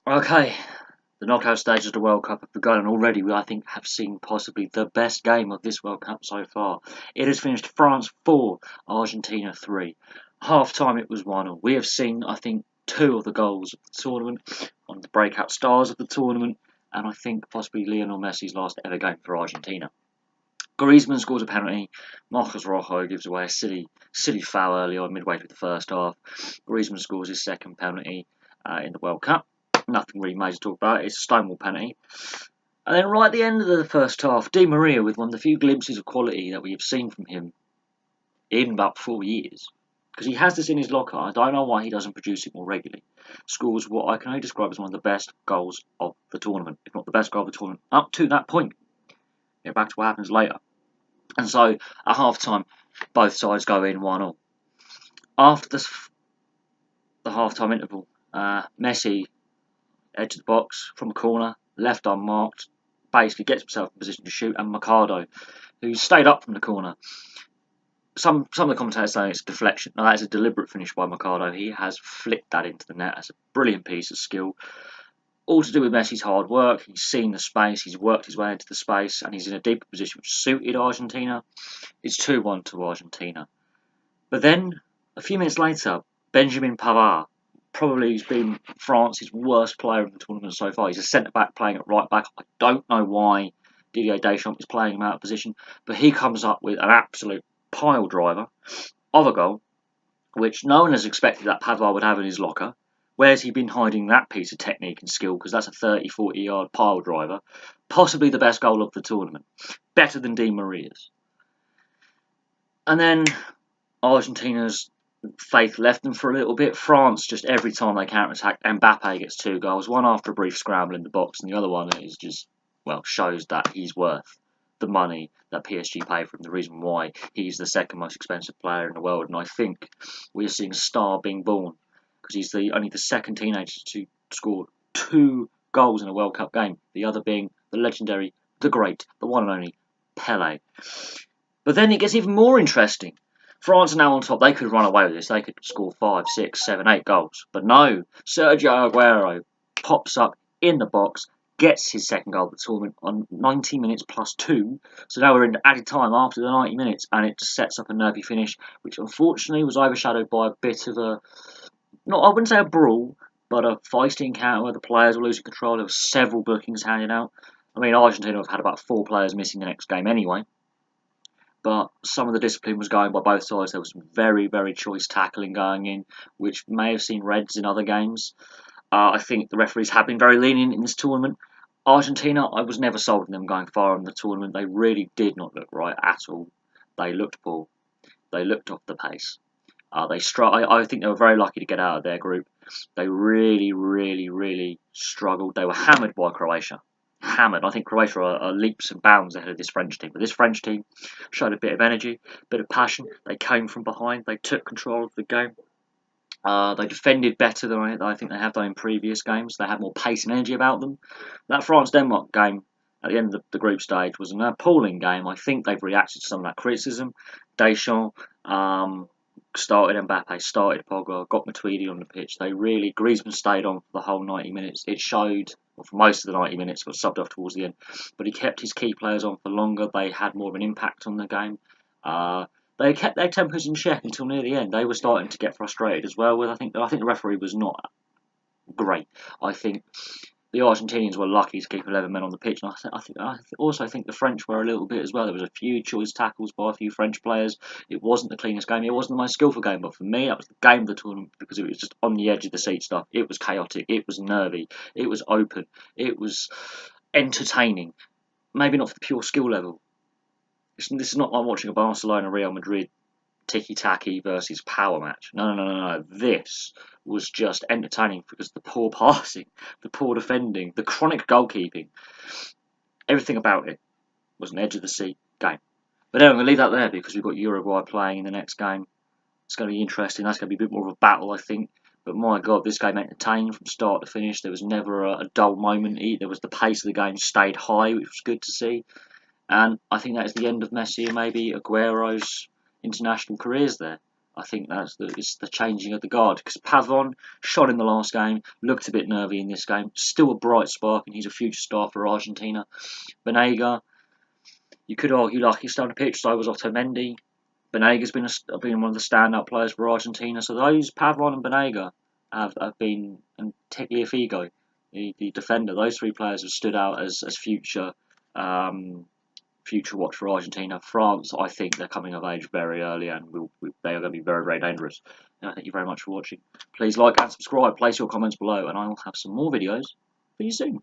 Okay, the knockout stages of the World Cup have begun, and already we, I think, have seen possibly the best game of this World Cup so far. It has finished France 4, Argentina 3. Half time it was 1-1. We have seen, I think, two of the goals of the tournament, one of the breakout stars of the tournament, and I think possibly Lionel Messi's last ever game for Argentina. Griezmann scores a penalty. Marcos Rojo gives away a silly foul early on, midway through the first half. Griezmann scores his second penalty in the World Cup. Nothing really major to talk about. It's a Stonewall penalty. And then right at the end of the first half, Di Maria, with one of the few glimpses of quality that we have seen from him in about 4 years, because he has this in his locker. I don't know why he doesn't produce it more regularly. Scores what I can only describe as one of the best goals of the tournament, if not the best goal of the tournament, up to that point. Get back to what happens later. And so, at half-time, both sides go in 1-0. After the half-time interval, Messi, edge of the box, from a corner, left unmarked, basically gets himself in position to shoot, and Mercado, who stayed up from the corner. Some of the commentators say it's a deflection. No, that is a deliberate finish by Mercado. He has flicked that into the net. That's a brilliant piece of skill. All to do with Messi's hard work. He's seen the space, he's worked his way into the space, and he's in a deeper position which suited Argentina. It's 2-1 to Argentina. But then, a few minutes later, Benjamin Pavard, probably has been France's worst player in the tournament so far. He's a centre-back playing at right-back. I don't know why Didier Deschamps is playing him out of position, but he comes up with an absolute pile driver of a goal, which no one has expected that Pavard would have in his locker. Where's he been hiding that piece of technique and skill? Because that's a 30-40 yard pile driver. Possibly the best goal of the tournament. Better than Di Maria's. And then Argentina's faith left them for a little bit. France, just every time they counter-attack, Mbappe gets 2 goals. One after a brief scramble in the box, and the other one is just, well, shows that he's worth the money that PSG paid for him, the reason why he's the second most expensive player in the world. And I think we're seeing a star being born, because he's only the second teenager to score 2 goals in a World Cup game, the other being the legendary, the great, the one and only Pelé. But then it gets even more interesting. France are now on top. They could run away with this. They could score 5, 6, 7, 8 goals. But no, Sergio Aguero pops up in the box, gets his second goal of the tournament on 90 minutes plus 2. So now we're in added time after the 90 minutes, and it just sets up a nervy finish, which unfortunately was overshadowed by a bit of a, not, I wouldn't say a brawl, but a feisty encounter where the players were losing control. There were several bookings handed out. I mean, Argentina have had about 4 players missing the next game anyway. But some of the discipline was going by both sides. There was some very, very choice tackling going in, which may have seen reds in other games. I think the referees have been very lenient in this tournament. Argentina, I was never sold on them going far in the tournament. They really did not look right at all. They looked poor. They looked off the pace. I think they were very lucky to get out of their group. They really, really, really struggled. They were hammered by Croatia. Hammered. I think Croatia are leaps and bounds ahead of this French team. But this French team showed a bit of energy, a bit of passion. They came from behind. They took control of the game. They defended better than I think they have done in previous games. They had more pace and energy about them. That France-Denmark game at the end of the group stage was an appalling game. I think they've reacted to some of that criticism. Deschamps started Mbappe, started Pogba, got Matuidi on the pitch. Griezmann stayed on for the whole 90 minutes. It showed, well, for most of the 90 minutes, got subbed off towards the end. But he kept his key players on for longer. They had more of an impact on the game. They kept their tempers in check until near the end. They were starting to get frustrated as well. I think the referee was not great. I think the Argentinians were lucky to keep 11 men on the pitch, and I also think the French were a little bit as well. There was a few choice tackles by a few French players. It wasn't the cleanest game. It wasn't the most skillful game, but for me, that was the game of the tournament because it was just on the edge of the seat stuff. It was chaotic. It was nervy. It was open. It was entertaining. Maybe not for the pure skill level. This is not like watching a Barcelona-Real Madrid ticky-tacky versus power match. No. This was just entertaining because the poor passing, the poor defending, the chronic goalkeeping, everything about it was an edge-of-the-seat game. But anyway, I'm going to leave that there because we've got Uruguay playing in the next game. It's going to be interesting. That's going to be a bit more of a battle, I think. But my God, this game entertained from start to finish. There was never a dull moment. There was the pace of the game stayed high, which was good to see. And I think that is the end of Messi and maybe Aguero's international careers there. I think it's the changing of the guard, because Pavon shot in the last game, looked a bit nervy in this game, still a bright spark, and he's a future star for Argentina. Banega, you could argue like he's starting to pitch, so was Otamendi. Banega's been one of the standout players for Argentina. So those Pavon and Banega have been, and Tagliafico, the defender, those three players have stood out as future future watch for Argentina. France, I think they're coming of age very early, and they are going to be very, very dangerous. Thank you very much for watching. Please like and subscribe. Place your comments below, and I will have some more videos for you soon.